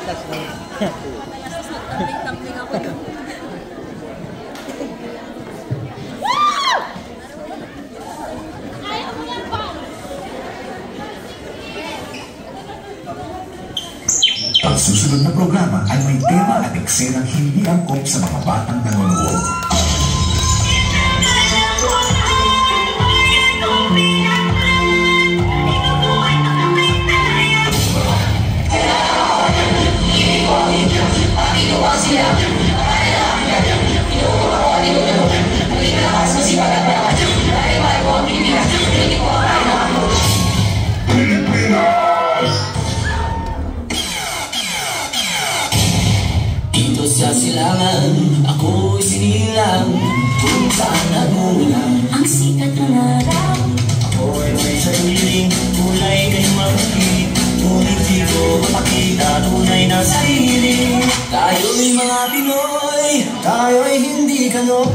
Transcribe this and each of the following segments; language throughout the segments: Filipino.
Tapos nagtambling ako. Ang susunod na programa ay may tema at eksenang hindi angkop sa mga batang nanonood. Dito sa silangan, ako'y sinilang kung saan nagulang ang sikat ng araw. Ako'y may sariling kulay kay makikita, ngunit di ko mapakita tunay na sarili. Tayo'y mga Pinoy, tayo'y hindi kano.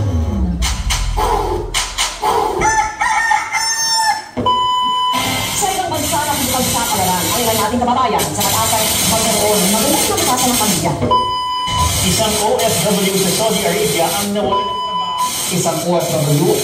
Sa ibang bansa na pagsakalaran ang ilan nating kababayan sa pag-asay magkaroon ng magulang na pag-asa ng pamilya. Isang OFW sa Saudi Arabia ang nawalan ng trabaho. Isang OFW.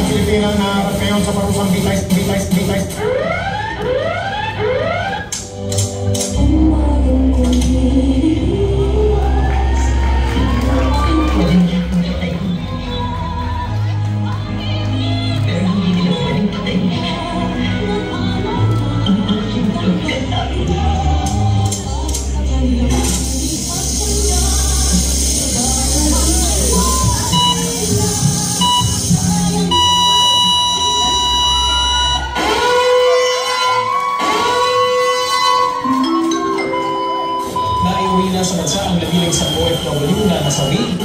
Pilipinan na kayon sa parusang bitay. Naiuwi na sa bansa ang labilang sa OFW na nasabi